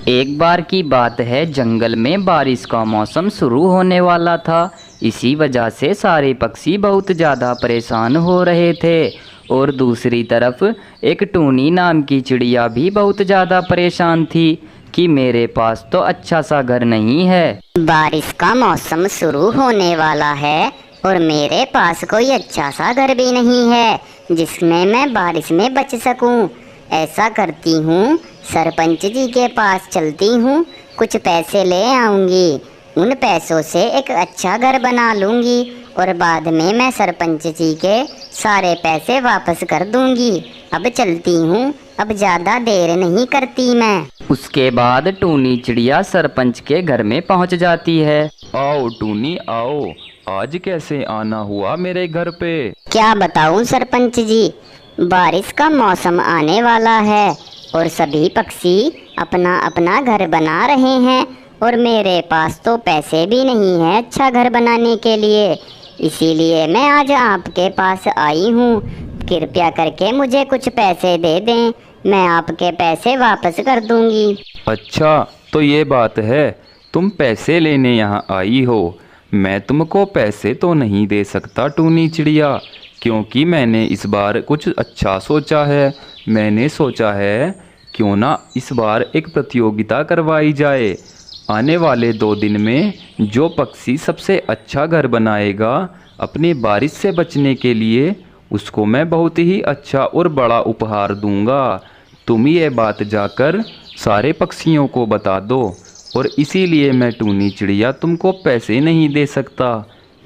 एक बार की बात है, जंगल में बारिश का मौसम शुरू होने वाला था। इसी वजह से सारे पक्षी बहुत ज़्यादा परेशान हो रहे थे। और दूसरी तरफ एक टूनी नाम की चिड़िया भी बहुत ज़्यादा परेशान थी कि मेरे पास तो अच्छा सा घर नहीं है। बारिश का मौसम शुरू होने वाला है और मेरे पास कोई अच्छा सा घर भी नहीं है जिसमें मैं बारिश में बच सकूं। ऐसा करती हूँ, सरपंच जी के पास चलती हूँ, कुछ पैसे ले आऊंगी। उन पैसों से एक अच्छा घर बना लूंगी और बाद में मैं सरपंच जी के सारे पैसे वापस कर दूंगी। अब चलती हूँ, अब ज़्यादा देर नहीं करती मैं। उसके बाद टूनी चिड़िया सरपंच के घर में पहुंच जाती है। आओ टूनी आओ, आज कैसे आना हुआ मेरे घर पे? क्या बताऊं सरपंच जी, बारिश का मौसम आने वाला है और सभी पक्षी अपना अपना घर बना रहे हैं और मेरे पास तो पैसे भी नहीं है अच्छा घर बनाने के लिए। इसीलिए मैं आज आपके पास आई हूँ। कृपया करके मुझे कुछ पैसे दे दें, मैं आपके पैसे वापस कर दूंगी। अच्छा तो ये बात है, तुम पैसे लेने यहाँ आई हो। मैं तुमको पैसे तो नहीं दे सकता टूनी चिड़िया, क्योंकि मैंने इस बार कुछ अच्छा सोचा है। मैंने सोचा है क्यों ना इस बार एक प्रतियोगिता करवाई जाए। आने वाले 2 दिन में जो पक्षी सबसे अच्छा घर बनाएगा अपनी बारिश से बचने के लिए, उसको मैं बहुत ही अच्छा और बड़ा उपहार दूंगा। तुम ये बात जाकर सारे पक्षियों को बता दो। और इसीलिए मैं टूनी चिड़िया तुमको पैसे नहीं दे सकता,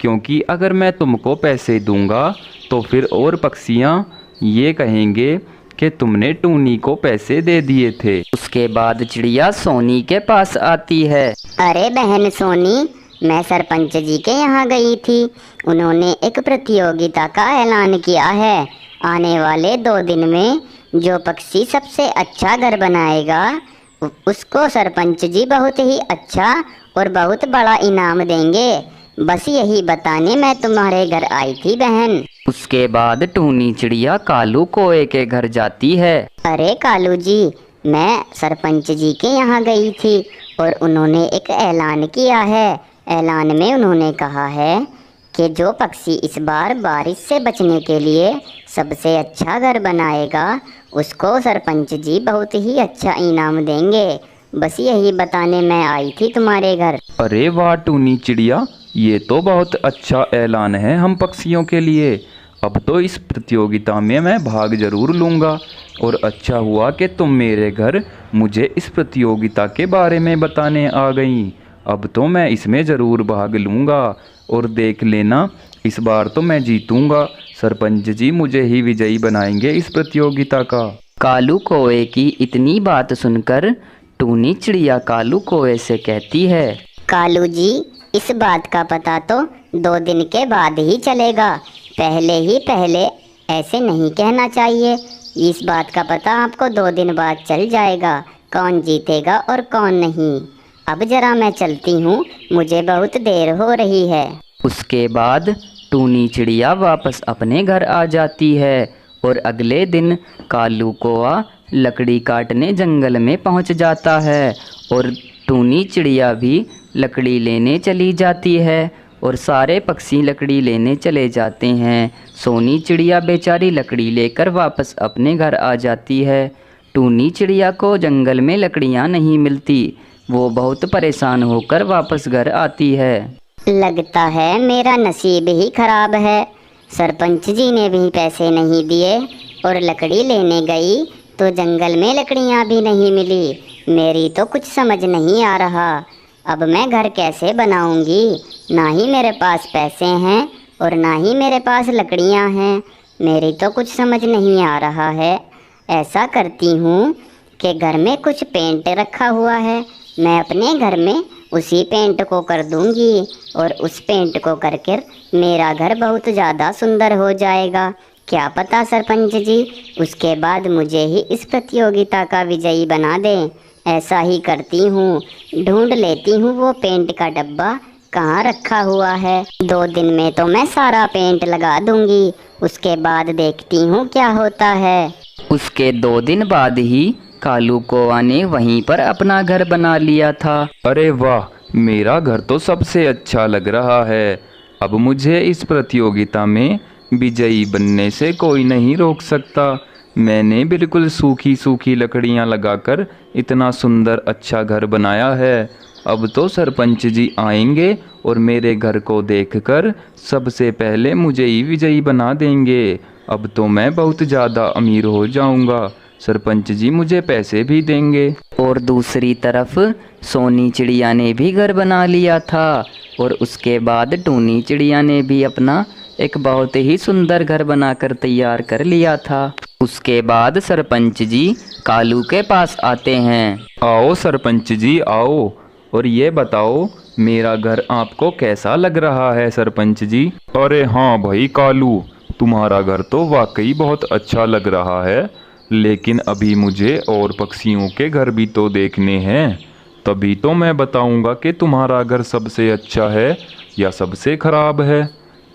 क्योंकि अगर मैं तुमको पैसे दूंगा तो फिर और पक्षियाँ ये कहेंगे कि तुमने टूनी को पैसे दे दिए थे। उसके बाद चिड़िया सोनी के पास आती है। अरे बहन सोनी, मैं सरपंच जी के यहाँ गई थी। उन्होंने एक प्रतियोगिता का ऐलान किया है। आने वाले 2 दिन में जो पक्षी सबसे अच्छा घर बनाएगा उसको सरपंच जी बहुत ही अच्छा और बहुत बड़ा इनाम देंगे। बस यही बताने मैं तुम्हारे घर आई थी बहन। उसके बाद टूनी चिड़िया कालू कोए के घर जाती है। अरे कालू जी, मैं सरपंच जी के यहाँ गई थी और उन्होंने एक ऐलान किया है। ऐलान में उन्होंने कहा है कि जो पक्षी इस बार बारिश से बचने के लिए सबसे अच्छा घर बनाएगा उसको सरपंच जी बहुत ही अच्छा इनाम देंगे। बस यही बताने मैं आई थी तुम्हारे घर। अरे वाह टूनी चिड़िया, ये तो बहुत अच्छा ऐलान है हम पक्षियों के लिए। अब तो इस प्रतियोगिता में मैं भाग जरूर लूँगा। और अच्छा हुआ कि तुम मेरे घर मुझे इस प्रतियोगिता के बारे में बताने आ गई। अब तो मैं इसमें ज़रूर भाग लूँगा और देख लेना, इस बार तो मैं जीतूँगा। सरपंच जी मुझे ही विजयी बनाएंगे इस प्रतियोगिता का। कालू कौए की इतनी बात सुनकर टूनी चिड़िया कालू कौए से कहती है, कालू जी, इस बात का पता तो 2 दिन के बाद ही चलेगा। पहले ऐसे नहीं कहना चाहिए। इस बात का पता आपको 2 दिन बाद चल जाएगा, कौन जीतेगा और कौन नहीं। अब जरा मैं चलती हूँ, मुझे बहुत देर हो रही है। उसके बाद टूनी चिड़िया वापस अपने घर आ जाती है और अगले दिन कालू कौआ लकड़ी काटने जंगल में पहुंच जाता है और टूनी चिड़िया भी लकड़ी लेने चली जाती है और सारे पक्षी लकड़ी लेने चले जाते हैं। सोनी चिड़िया बेचारी लकड़ी लेकर वापस अपने घर आ जाती है। टूनी चिड़िया को जंगल में लकड़ियाँ नहीं मिलती, वो बहुत परेशान होकर वापस घर आती है। लगता है मेरा नसीब ही खराब है। सरपंच जी ने भी पैसे नहीं दिए और लकड़ी लेने गई तो जंगल में लकड़ियाँ भी नहीं मिली। मेरी तो कुछ समझ नहीं आ रहा। अब मैं घर कैसे बनाऊंगी? ना ही मेरे पास पैसे हैं और ना ही मेरे पास लकड़ियाँ हैं। मेरी तो कुछ समझ नहीं आ रहा है। ऐसा करती हूँ कि घर में कुछ पेंट रखा हुआ है, मैं अपने घर में उसी पेंट को कर दूंगी और उस पेंट को करके मेरा घर बहुत ज़्यादा सुंदर हो जाएगा। क्या पता सरपंच जी उसके बाद मुझे ही इस प्रतियोगिता का विजयी बना दें। ऐसा ही करती हूँ, ढूंढ लेती हूँ वो पेंट का डब्बा कहाँ रखा हुआ है। 2 दिन में तो मैं सारा पेंट लगा दूंगी, उसके बाद देखती हूँ क्या होता है। उसके 2 दिन बाद ही कालू कौआ ने वहीं पर अपना घर बना लिया था। अरे वाह, मेरा घर तो सबसे अच्छा लग रहा है। अब मुझे इस प्रतियोगिता में विजयी बनने से कोई नहीं रोक सकता। मैंने बिल्कुल सूखी सूखी लकड़ियां लगाकर इतना सुंदर अच्छा घर बनाया है। अब तो सरपंच जी आएंगे और मेरे घर को देखकर सबसे पहले मुझे ही विजयी बना देंगे। अब तो मैं बहुत ज़्यादा अमीर हो जाऊंगा। सरपंच जी मुझे पैसे भी देंगे। और दूसरी तरफ सोनी चिड़िया ने भी घर बना लिया था और उसके बाद टूनी चिड़िया ने भी अपना एक बहुत ही सुंदर घर बनाकर तैयार कर लिया था। उसके बाद सरपंच जी कालू के पास आते हैं। आओ सरपंच जी आओ, और ये बताओ मेरा घर आपको कैसा लग रहा है सरपंच जी? अरे हाँ भाई कालू, तुम्हारा घर तो वाकई बहुत अच्छा लग रहा है, लेकिन अभी मुझे और पक्षियों के घर भी तो देखने हैं। तभी तो मैं बताऊंगा कि तुम्हारा घर सबसे अच्छा है या सबसे खराब है।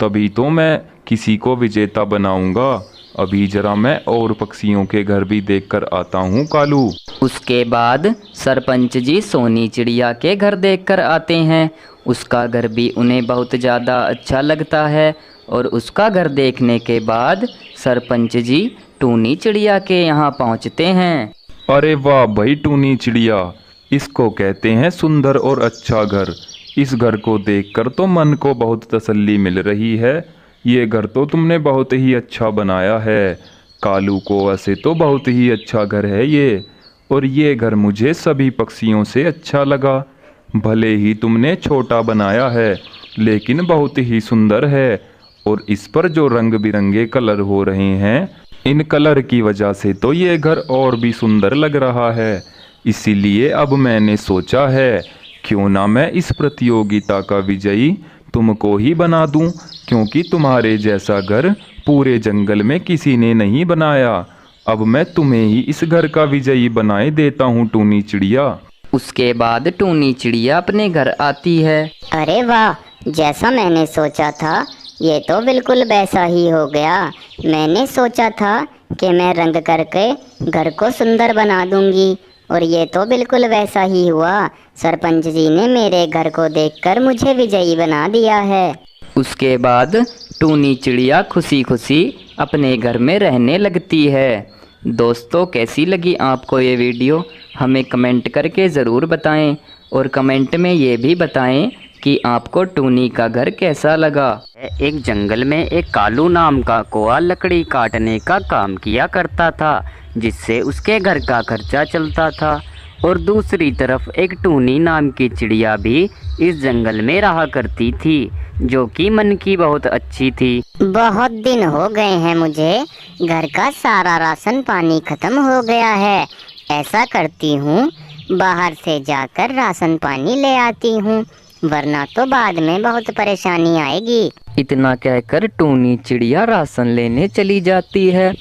तभी तो मैं किसी को विजेता बनाऊंगा। अभी जरा मैं और पक्षियों के घर भी देखकर आता हूँ कालू। उसके बाद सरपंच जी सोनी चिड़िया के घर देखकर आते हैं। उसका घर भी उन्हें बहुत ज़्यादा अच्छा लगता है और उसका घर देखने के बाद सरपंच जी टूनी चिड़िया के यहाँ पहुँचते हैं। अरे वाह भाई टूनी चिड़िया, इसको कहते हैं सुंदर और अच्छा घर। इस घर को देखकर तो मन को बहुत तसल्ली मिल रही है। ये घर तो तुमने बहुत ही अच्छा बनाया है कालू को। ऐसे तो बहुत ही अच्छा घर है ये, और ये घर मुझे सभी पक्षियों से अच्छा लगा। भले ही तुमने छोटा बनाया है, लेकिन बहुत ही सुंदर है। और इस पर जो रंग बिरंगे कलर हो रहे हैं, इन कलर की वजह से तो ये घर और भी सुंदर लग रहा है। इसीलिए अब मैंने सोचा है क्यों ना मैं इस प्रतियोगिता का विजयी तुमको ही बना दूं, क्योंकि तुम्हारे जैसा घर पूरे जंगल में किसी ने नहीं बनाया। अब मैं तुम्हें ही इस घर का विजयी बनाए देता हूँ टूनी चिड़िया। उसके बाद टूनी चिड़िया अपने घर आती है। अरे वाह, जैसा मैंने सोचा था ये तो बिल्कुल वैसा ही हो गया। मैंने सोचा था कि मैं रंग करके घर को सुंदर बना दूंगी, और ये तो बिल्कुल वैसा ही हुआ। सरपंच जी ने मेरे घर को देखकर मुझे विजयी बना दिया है। उसके बाद टूनी चिड़िया खुशी खुशी अपने घर में रहने लगती है। दोस्तों, कैसी लगी आपको ये वीडियो? हमें कमेंट करके ज़रूर बताएं, और कमेंट में ये भी बताएं कि आपको टूनी का घर कैसा लगा। एक जंगल में एक कालू नाम का कौआ लकड़ी काटने का काम किया करता था, जिससे उसके घर का खर्चा चलता था। और दूसरी तरफ एक टूनी नाम की चिड़िया भी इस जंगल में रहा करती थी, जो कि मन की बहुत अच्छी थी। बहुत दिन हो गए हैं, मुझे घर का सारा राशन पानी खत्म हो गया है। ऐसा करती हूँ, बाहर से जाकर राशन पानी ले आती हूँ, वरना तो बाद में बहुत परेशानी आएगी। इतना कहकर टूनी चिड़िया राशन लेने चली जाती है,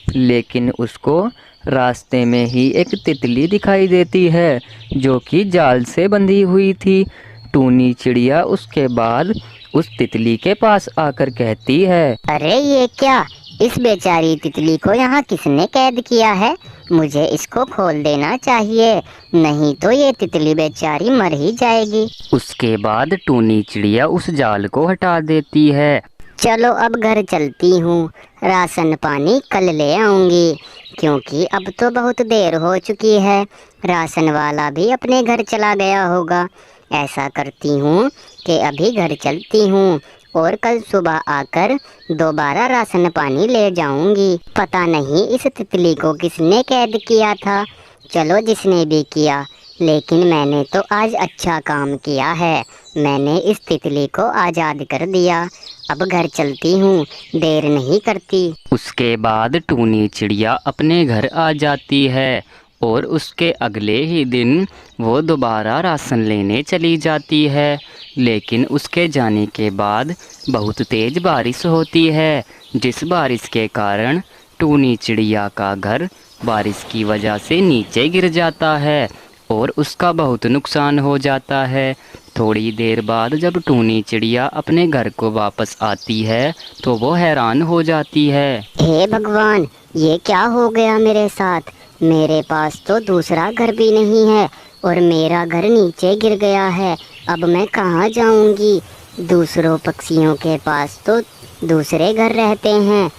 लेकिन उसको रास्ते में ही एक तितली दिखाई देती है, जो कि जाल से बंधी हुई थी। टूनी चिड़िया उसके बाद उस तितली के पास आकर कहती है, अरे ये क्या, इस बेचारी तितली को यहाँ किसने कैद किया है? मुझे इसको खोल देना चाहिए, नहीं तो ये तितली बेचारी मर ही जाएगी। उसके बाद टूनी चिड़िया उस जाल को हटा देती है। चलो अब घर चलती हूँ, राशन पानी कल ले आऊंगी, क्योंकि अब तो बहुत देर हो चुकी है। राशन वाला भी अपने घर चला गया होगा। ऐसा करती हूँ कि अभी घर चलती हूँ और कल सुबह आकर दोबारा राशन पानी ले जाऊंगी। पता नहीं इस तितली को किसने कैद किया था। चलो जिसने भी किया, लेकिन मैंने तो आज अच्छा काम किया है। मैंने इस तितली को आज़ाद कर दिया। अब घर चलती हूँ, देर नहीं करती। उसके बाद टूनी चिड़िया अपने घर आ जाती है और उसके अगले ही दिन वो दोबारा राशन लेने चली जाती है। लेकिन उसके जाने के बाद बहुत तेज़ बारिश होती है, जिस बारिश के कारण टूनी चिड़िया का घर बारिश की वजह से नीचे गिर जाता है और उसका बहुत नुकसान हो जाता है। थोड़ी देर बाद जब टूनी चिड़िया अपने घर को वापस आती है तो वो हैरान हो जाती है। हे भगवान, ये क्या हो गया मेरे साथ? मेरे पास तो दूसरा घर भी नहीं है और मेरा घर नीचे गिर गया है। अब मैं कहाँ जाऊंगी? दूसरों पक्षियों के पास तो दूसरे घर रहते हैं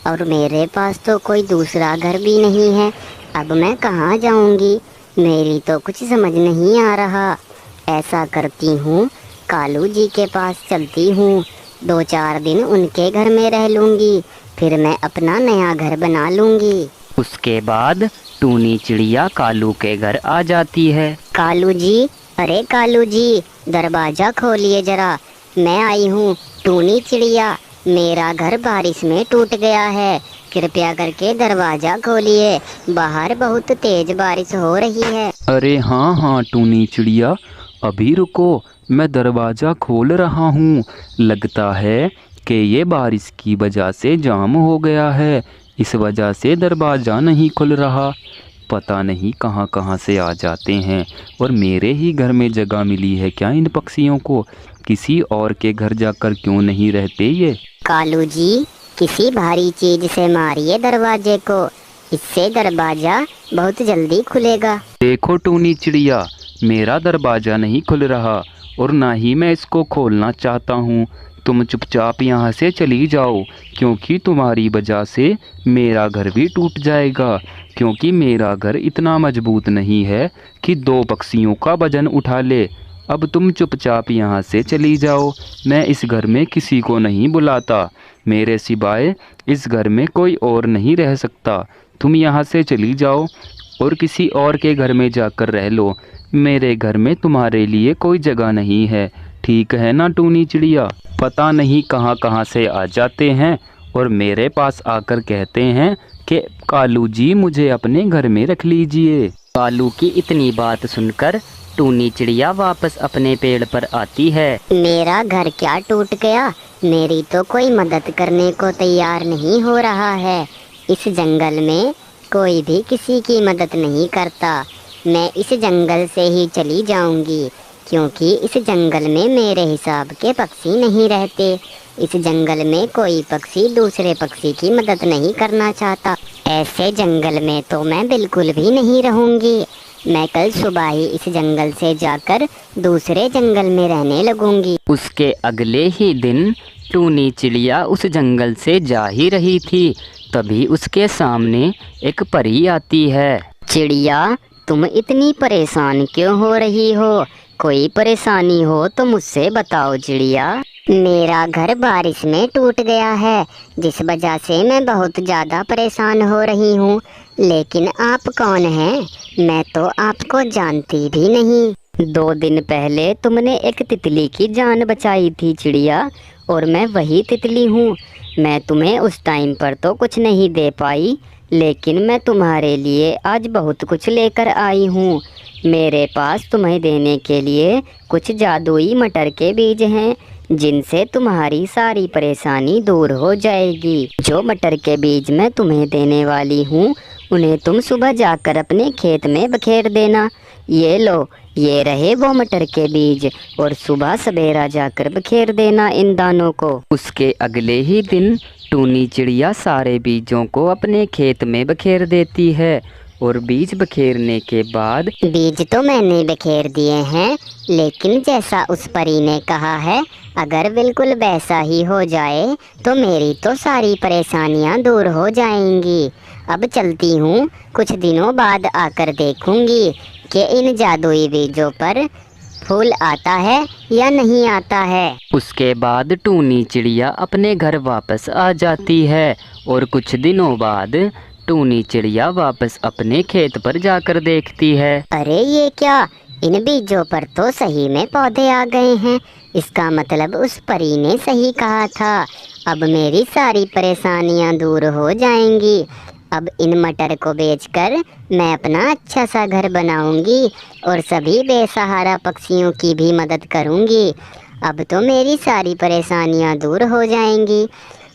और मेरे पास तो कोई दूसरा घर भी नहीं है। अब मैं कहाँ जाऊंगी? मेरी तो कुछ समझ नहीं आ रहा। ऐसा करती हूँ, कालू जी के पास चलती हूँ, 2-4 दिन उनके घर में रह लूँगी, फिर मैं अपना नया घर बना लूँगी। उसके बाद टूनी चिड़िया कालू के घर आ जाती है। कालू जी, अरे कालू जी, दरवाज़ा खोलिए जरा, मैं आई हूँ टूनी चिड़िया। मेरा घर बारिश में टूट गया है, कृपया करके दरवाज़ा खोलिए, बाहर बहुत तेज बारिश हो रही है। अरे हाँ हाँ टूनी चिड़िया, अभी रुको, मैं दरवाज़ा खोल रहा हूँ। लगता है कि ये बारिश की वजह से जाम हो गया है, इस वजह से दरवाज़ा नहीं खुल रहा। पता नहीं कहाँ कहाँ से आ जाते हैं, और मेरे ही घर में जगह मिली है क्या इन पक्षियों को? किसी और के घर जाकर क्यों नहीं रहते ये? कालू जी, किसी भारी चीज से मारिए दरवाजे को, इससे दरवाजा बहुत जल्दी खुलेगा। देखो टूनी चिड़िया, मेरा दरवाज़ा नहीं खुल रहा और ना ही मैं इसको खोलना चाहता हूँ। तुम चुपचाप यहाँ से चली जाओ, क्योंकि तुम्हारी वजह से मेरा घर भी टूट जाएगा। क्योंकि मेरा घर इतना मजबूत नहीं है कि 2 पक्षियों का वजन उठा ले। अब तुम चुपचाप यहाँ से चली जाओ, मैं इस घर में किसी को नहीं बुलाता, मेरे सिवाय इस घर में कोई और नहीं रह सकता। तुम यहाँ से चली जाओ और किसी और के घर में जाकर रह लो, मेरे घर में तुम्हारे लिए कोई जगह नहीं है। ठीक है ना टूनी चिड़िया? पता नहीं कहाँ कहाँ से आ जाते हैं और मेरे पास आकर कहते हैं कि कालू जी मुझे अपने घर में रख लीजिए। कालू की इतनी बात सुनकर टूनी चिड़िया वापस अपने पेड़ पर आती है। मेरा घर क्या टूट गया? मेरी तो कोई मदद करने को तैयार नहीं हो रहा है। इस जंगल में कोई भी किसी की मदद नहीं करता। मैं इस जंगल से ही चली जाऊंगी, क्योंकि इस जंगल में मेरे हिसाब के पक्षी नहीं रहते। इस जंगल में कोई पक्षी दूसरे पक्षी की मदद नहीं करना चाहता। ऐसे जंगल में तो मैं बिल्कुल भी नहीं रहूंगी। मैं कल सुबह ही इस जंगल से जाकर दूसरे जंगल में रहने लगूंगी। उसके अगले ही दिन टूनी चिड़िया उस जंगल से जा ही रही थी, तभी उसके सामने एक परी आती है। चिड़िया, तुम इतनी परेशान क्यों हो रही हो? कोई परेशानी हो तो मुझसे बताओ चिड़िया। मेरा घर बारिश में टूट गया है, जिस वजह से मैं बहुत ज़्यादा परेशान हो रही हूँ। लेकिन आप कौन हैं? मैं तो आपको जानती भी नहीं। 2 दिन पहले तुमने एक तितली की जान बचाई थी चिड़िया, और मैं वही तितली हूँ। मैं तुम्हें उस टाइम पर तो कुछ नहीं दे पाई, लेकिन मैं तुम्हारे लिए आज बहुत कुछ लेकर आई हूँ। मेरे पास तुम्हें देने के लिए कुछ जादुई मटर के बीज हैं, जिनसे तुम्हारी सारी परेशानी दूर हो जाएगी। जो मटर के बीज मैं तुम्हें देने वाली हूँ, उन्हें तुम सुबह जाकर अपने खेत में बखेर देना। ये लो, ये रहे वो मटर के बीज, और सुबह सवेरा जाकर बखेर देना इन दानों को। उसके अगले ही दिन टूनी चिड़िया सारे बीजों को अपने खेत में बखेर देती है, और बीज बखेरने के बाद बीज तो मैंने बखेर दिए हैं, लेकिन जैसा उस परी ने कहा है, अगर बिल्कुल वैसा ही हो जाए तो मेरी तो सारी परेशानियां दूर हो जाएंगी। अब चलती हूँ, कुछ दिनों बाद आकर देखूंगी कि इन जादुई बीजों पर फूल आता है या नहीं आता है। उसके बाद टूनी चिड़िया अपने घर वापस आ जाती है, और कुछ दिनों बाद टूनी चिड़िया वापस अपने खेत पर जाकर देखती है। अरे ये क्या? इन बीजों पर तो सही में पौधे आ गए हैं। इसका मतलब उस परी ने सही कहा था। अब मेरी सारी परेशानियां दूर हो जाएंगी। अब इन मटर को बेचकर मैं अपना अच्छा सा घर बनाऊंगी और सभी बेसहारा पक्षियों की भी मदद करूंगी। अब तो मेरी सारी परेशानियां दूर हो जाएंगी।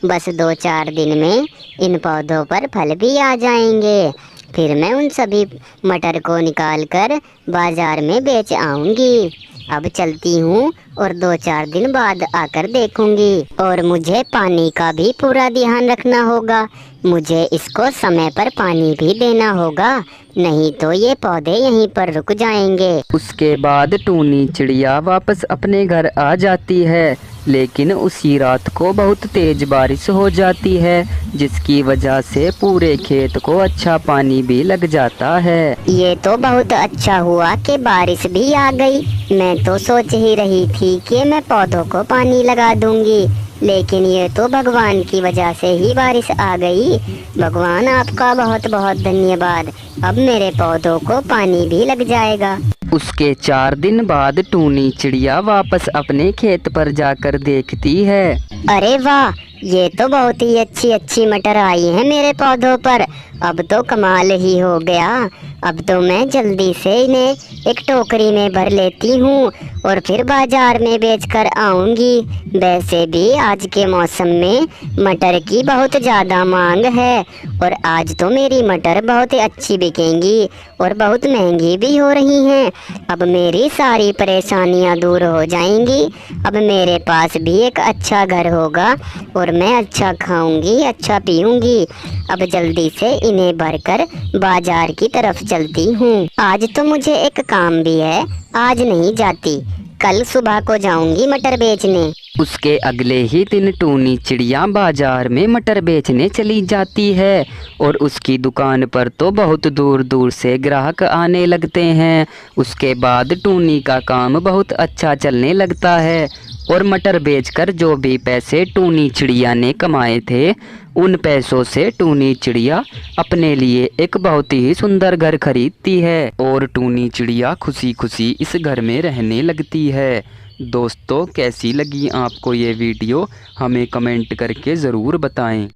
बस 2-4 दिन में इन पौधों पर फल भी आ जाएंगे। फिर मैं उन सभी मटर को निकाल कर बाजार में बेच आऊंगी। अब चलती हूँ और 2-4 दिन बाद आकर देखूंगी। और मुझे पानी का भी पूरा ध्यान रखना होगा। मुझे इसको समय पर पानी भी देना होगा, नहीं तो ये पौधे यहीं पर रुक जाएंगे। उसके बाद टूनी चिड़िया वापस अपने घर आ जाती है, लेकिन उसी रात को बहुत तेज बारिश हो जाती है, जिसकी वजह से पूरे खेत को अच्छा पानी भी लग जाता है। ये तो बहुत अच्छा हुआ कि बारिश भी आ गई। मैं तो सोच ही रही थी कि मैं पौधों को पानी लगा दूंगी, लेकिन ये तो भगवान की वजह से ही बारिश आ गई। भगवान आपका बहुत बहुत धन्यवाद। अब मेरे पौधों को पानी भी लग जाएगा। उसके 4 दिन बाद टूनी चिड़िया वापस अपने खेत पर जाकर देखती है। अरे वाह, ये तो बहुत ही अच्छी अच्छी मटर आई है मेरे पौधों पर। अब तो कमाल ही हो गया। अब तो मैं जल्दी से इन्हें एक टोकरी में भर लेती हूँ और फिर बाजार में बेचकर आऊंगी। वैसे भी आज के मौसम में मटर की बहुत ज़्यादा मांग है और आज तो मेरी मटर बहुत ही अच्छी बिकेंगी और बहुत महंगी भी हो रही हैं। अब मेरी सारी परेशानियाँ दूर हो जाएंगी। अब मेरे पास भी एक अच्छा घर होगा और मैं अच्छा खाऊंगी, अच्छा पीऊंगी। अब जल्दी से इन्हें भरकर बाजार की तरफ चलती हूँ। आज तो मुझे एक काम भी है, आज नहीं जाती, कल सुबह को जाऊंगी मटर बेचने। उसके अगले ही दिन टूनी चिड़िया बाजार में मटर बेचने चली जाती है और उसकी दुकान पर तो बहुत दूर दूर से ग्राहक आने लगते हैं। उसके बाद टूनी का काम बहुत अच्छा चलने लगता है और मटर बेचकर जो भी पैसे टूनी चिड़िया ने कमाए थे, उन पैसों से टूनी चिड़िया अपने लिए एक बहुत ही सुंदर घर खरीदती है और टूनी चिड़िया खुशी खुशी इस घर में रहने लगती है। दोस्तों, कैसी लगी आपको ये वीडियो, हमें कमेंट करके ज़रूर बताएं।